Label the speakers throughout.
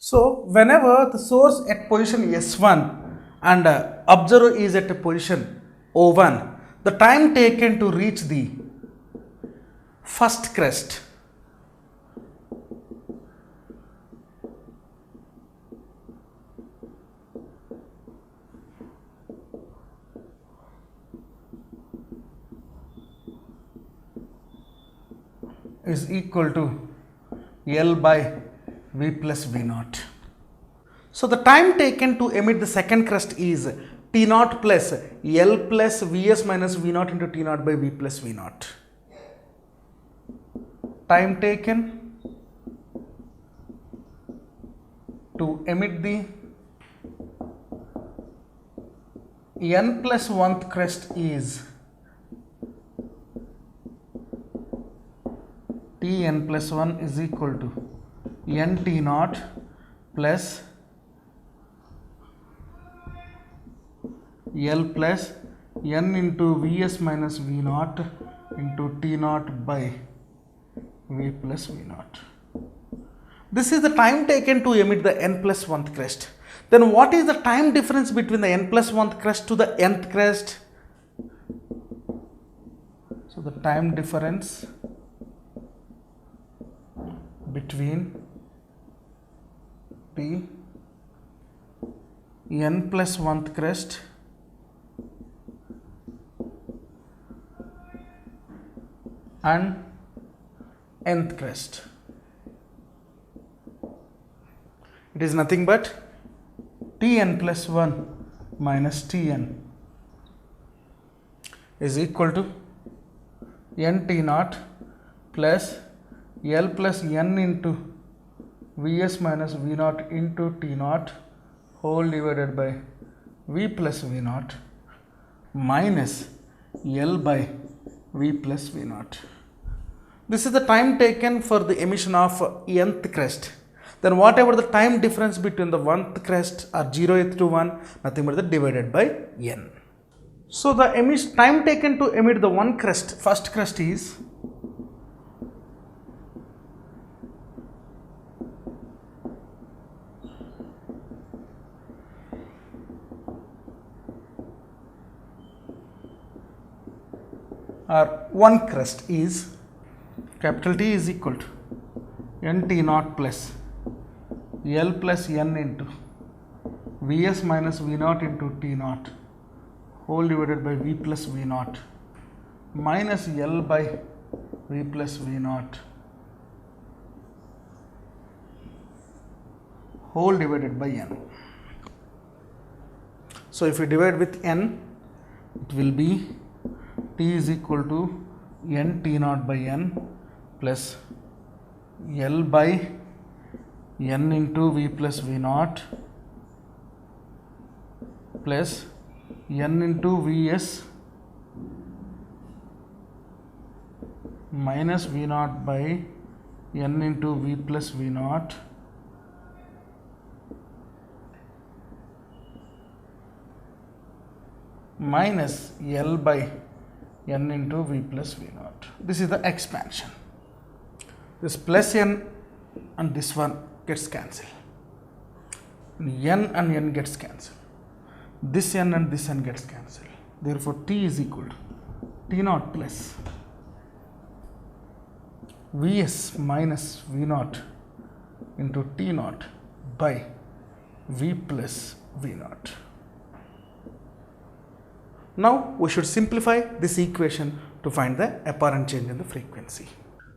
Speaker 1: So whenever the source at position S1 and observer is at a position O1, the time taken to reach the first crest is equal to L by V plus V naught. So the time taken to emit the second crest is T naught plus L plus Vs minus V naught into T naught by V plus V naught. Time taken to emit the n plus 1th crest is Tn plus 1 is equal to Nt naught plus L plus n into Vs minus V naught into T naught by V plus V naught. This is the time taken to emit the n plus 1th crest. Then what is the time difference between the n plus 1th crest to the nth crest? So the time difference between the n plus 1th crest and nth crest, it is nothing but Tn plus 1 minus Tn is equal to Nt naught plus L plus n into Vs minus V naught into T naught whole divided by V plus V naught minus L by V plus V naught. This is the time taken for the emission of nth crest. Then whatever the time difference between the 1th crest or 0th to 1, nothing but the divided by n. So the time taken to emit the first crest is or one crest is capital T is equal to Nt naught plus L plus n into Vs minus V naught into T naught whole divided by V plus V naught minus L by V plus V naught whole divided by n. So if we divide with n, it will be T is equal to n T naught by n plus L by n into V plus V naught plus n into Vs minus V naught by n into V plus V naught minus L by n into V plus V naught. This is the expansion. This plus n and this one gets cancelled. N and n gets cancelled. This n and this n gets cancelled. Therefore, T is equal to T naught plus Vs minus V naught into T naught by V plus V naught. Now we should simplify this equation to find the apparent change in the frequency.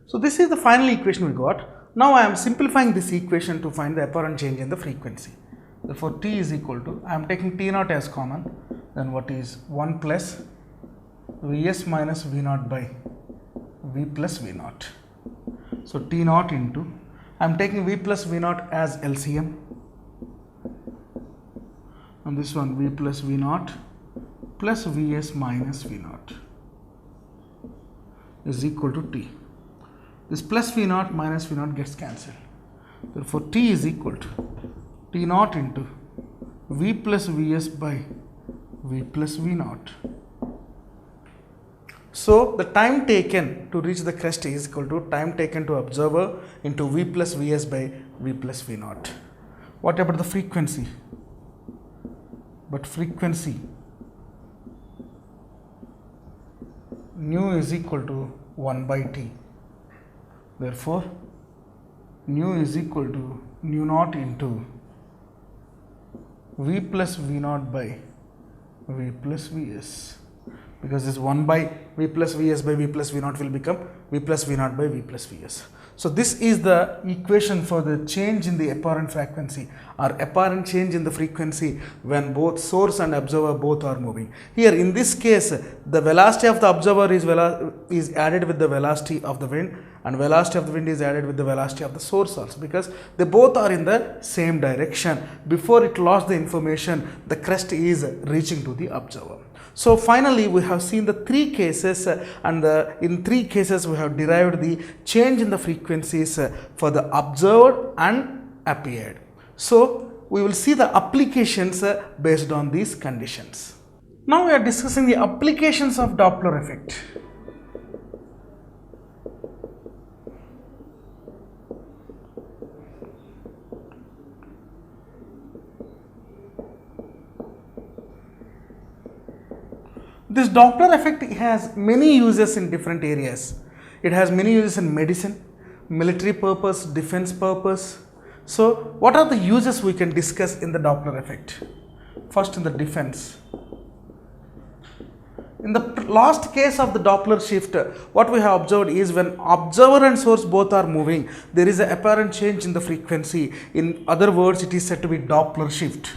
Speaker 1: So this is the final equation we got. Now I am simplifying this equation to find the apparent change in the frequency. Therefore T is equal to, I am taking T naught as common, then what is 1 plus Vs minus V naught by V plus V naught. So T naught into, I am taking V plus V naught as LCM, and this one V plus V naught plus Vs minus V naught is equal to T. This plus V naught minus V naught gets cancelled. Therefore, T is equal to T naught into V plus Vs by V plus V naught. So, the time taken to reach the crest is equal to time taken to observer into V plus Vs by V plus V naught. What about the frequency? But frequency nu is equal to 1 by t. Therefore, nu is equal to nu naught into v plus v naught by v plus vs, because this 1 by v plus vs by v plus v naught will become v plus v naught by v plus vs. So this is the equation for the change in the apparent frequency or apparent change in the frequency when both source and observer both are moving. Here in this case, the velocity of the observer is added with the velocity of the wind, and velocity of the wind is added with the velocity of the source also, because they both are in the same direction. Before it lost the information, the crest is reaching to the observer. So finally we have seen the three cases, and in three cases we have derived the change in the frequencies for the observed and appeared. So we will see the applications based on these conditions. Now we are discussing the applications of Doppler effect. This Doppler effect has many uses in different areas. It has many uses in medicine, military purpose, defense purpose. So what are the uses we can discuss in the Doppler effect? First, in the defense. In the last case of the Doppler shift, what we have observed is when observer and source both are moving, there is an apparent change in the frequency. In other words, it is said to be Doppler shift.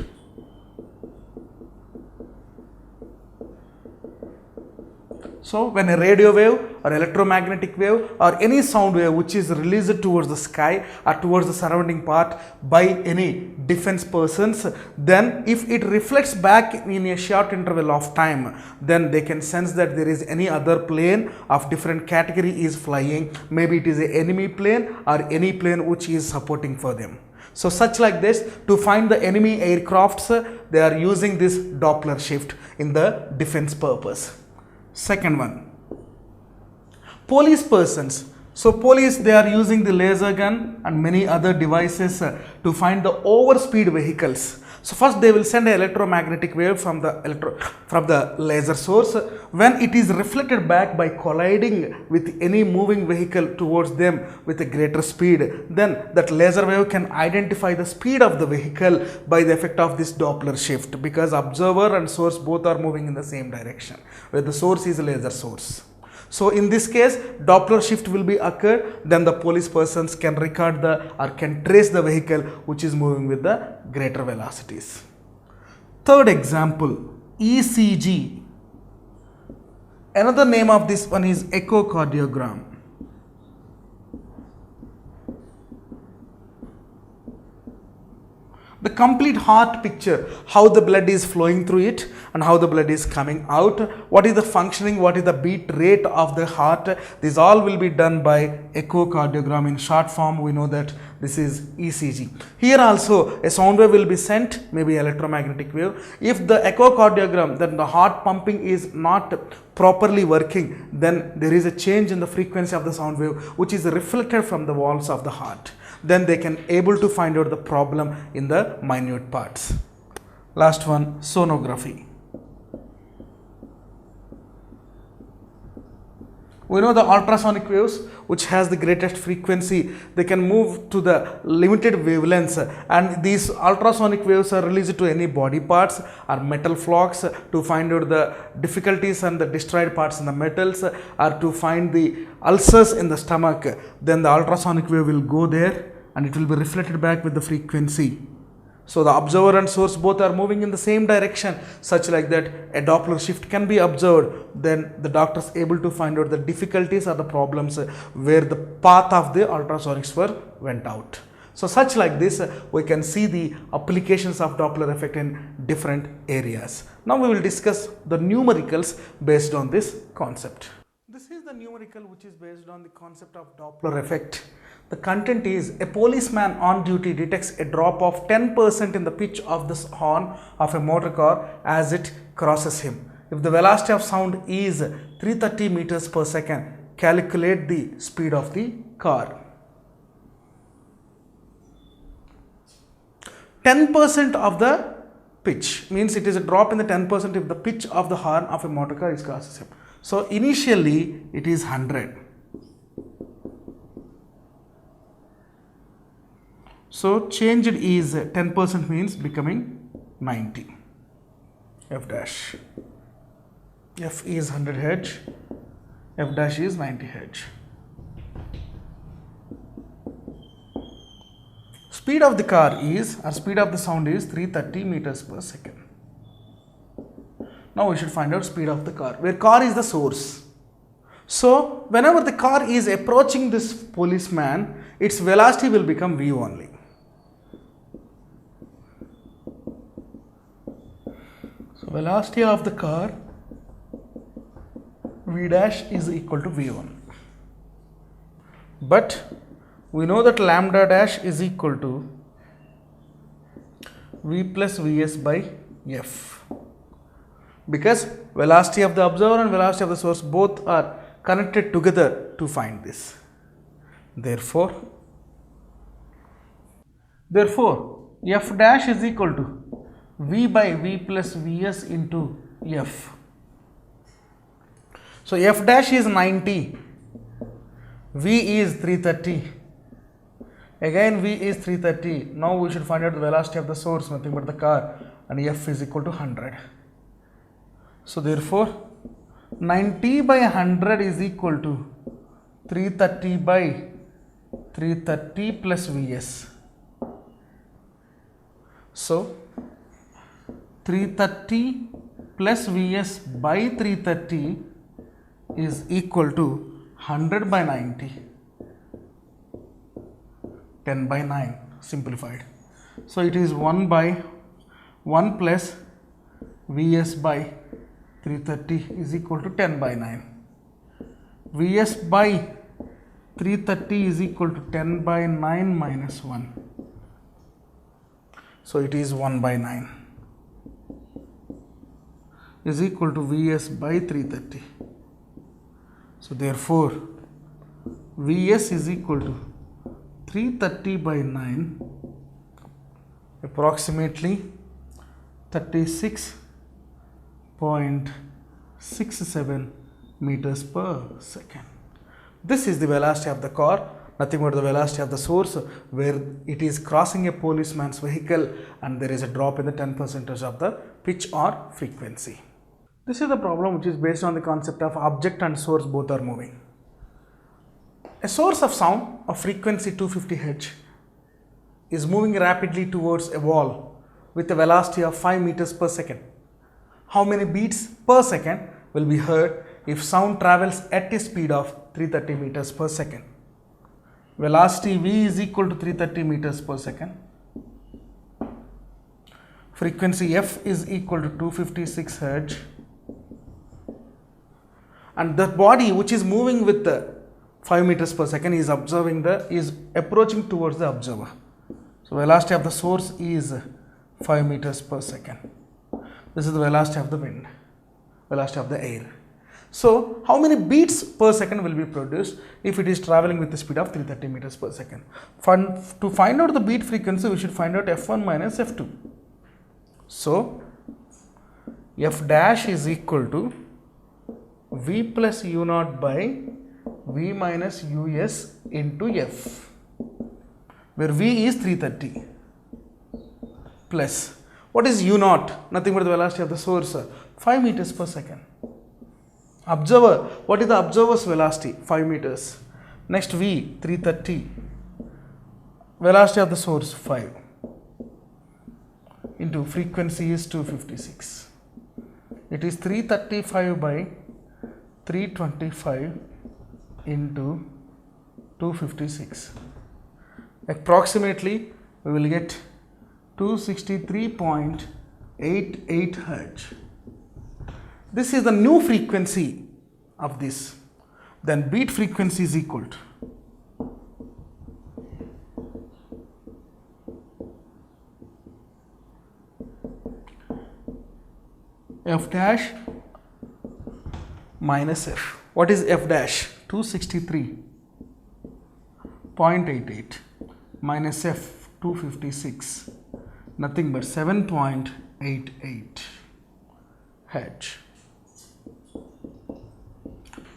Speaker 1: So when a radio wave or electromagnetic wave or any sound wave which is released towards the sky or towards the surrounding part by any defense persons, then if it reflects back in a short interval of time, then they can sense that there is any other plane of different category is flying. Maybe it is an enemy plane or any plane which is supporting for them. So such like this, to find the enemy aircrafts, they are using this Doppler shift in the defense purpose. Second one, police persons. So police, they are using the laser gun and many other devices to find the overspeed vehicles. So first they will send an electromagnetic wave from the laser source. When it is reflected back by colliding with any moving vehicle towards them with a greater speed, then that laser wave can identify the speed of the vehicle by the effect of this Doppler shift, because observer and source both are moving in the same direction, where the source is a laser source. So in this case, Doppler shift will be occurred, then the police persons can record or can trace the vehicle which is moving with the greater velocities. Third example, ECG. Another name of this one is echocardiogram. The complete heart picture, how the blood is flowing through it and how the blood is coming out, what is the functioning, what is the beat rate of the heart, this all will be done by echocardiogram. In short form, we know that this is ECG. Here also a sound wave will be sent, maybe electromagnetic wave. If the echocardiogram, then the heart pumping is not properly working, then there is a change in the frequency of the sound wave which is reflected from the walls of the heart. Then they can able to find out the problem in the minute parts. Last one, sonography. We know the ultrasonic waves which has the greatest frequency, they can move to the limited wavelengths, and these ultrasonic waves are released to any body parts or metal flocks to find out the difficulties and the destroyed parts in the metals, or to find the ulcers in the stomach. Then the ultrasonic wave will go there and it will be reflected back with the frequency. So the observer and source both are moving in the same direction, such like that a Doppler shift can be observed. Then the doctor is able to find out the difficulties or the problems where the path of the ultrasonics went out. So such like this, we can see the applications of Doppler effect in different areas. Now we will discuss the numericals based on this concept. This is the numerical which is based on the concept of Doppler effect. The content is: a policeman on duty detects a drop of 10% in the pitch of the horn of a motor car as it crosses him. If the velocity of sound is 330 meters per second, calculate the speed of the car. 10% of the pitch, means it is a drop in the 10% if the pitch of the horn of a motor car is crosses him. So initially it is 100. So changed is 10% means becoming 90. F dash. F is 100 Hz. F dash is 90 Hz. Speed of the car is, or speed of the sound is 330 meters per second. Now we should find out speed of the car, where car is the source. So whenever the car is approaching this policeman, its velocity will become v only. So velocity of the car v dash is equal to v1. But we know that lambda dash is equal to v plus vs by f, because velocity of the observer and velocity of the source both are connected together to find this. Therefore f dash is equal to v by v plus vs into f. So f dash is 90, v is 330, again v is 330. Now we should find out the velocity of the source, nothing but the car, and f is equal to 100. So therefore 90 by 100 is equal to 330 by 330 plus vs. So 330 plus vs by 330 is equal to 100 by 90, 10 by 9 simplified. So it is 1 by 1 plus vs by 330 is equal to 10 by 9. Vs by 330 is equal to 10 by 9 minus 1. So it is 1 by 9 is equal to Vs by 330. So therefore Vs is equal to 330 by 9, approximately 36.67 meters per second. This is the velocity of the car, nothing but the velocity of the source where it is crossing a policeman's vehicle and there is a drop in the 10% of the pitch or frequency. This is the problem which is based on the concept of object and source both are moving. A source of sound of frequency 250 Hz is moving rapidly towards a wall with a velocity of 5 meters per second. How many beats per second will be heard if sound travels at a speed of 330 meters per second? Velocity V is equal to 330 meters per second. Frequency F is equal to 256 Hz. And the body which is moving with the 5 meters per second is approaching towards the observer. So velocity of the source is 5 meters per second. This is the velocity of the wind, velocity of the air. So how many beats per second will be produced if it is traveling with the speed of 330 meters per second? To find out the beat frequency, we should find out F1 minus F2. So F dash is equal to V plus U0 by V minus US into F, where V is 330 plus, what is U0? Nothing but the velocity of the source, 5 meters per second. Observer, what is the observer's velocity? 5 meters. Next V, 330. Velocity of the source, 5. Into frequency is 256. It is 335 by 325 into 256. Approximately, we will get 263.88 Hz. This is the new frequency of this. Then beat frequency is equal to F dash minus F. What is F dash? 263.88 minus F 256 nothing but 7.88 Hz.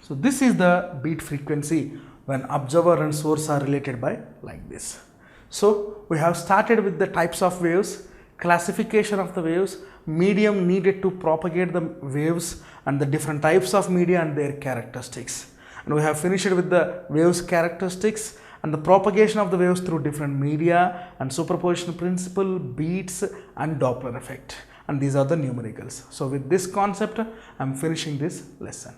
Speaker 1: So this is the beat frequency when observer and source are related by like this. So we have started with the types of waves, classification of the waves, medium needed to propagate the waves, and the different types of media and their characteristics. And we have finished with the waves characteristics and the propagation of the waves through different media and superposition principle, beats and Doppler effect. And these are the numericals. So with this concept, I am finishing this lesson.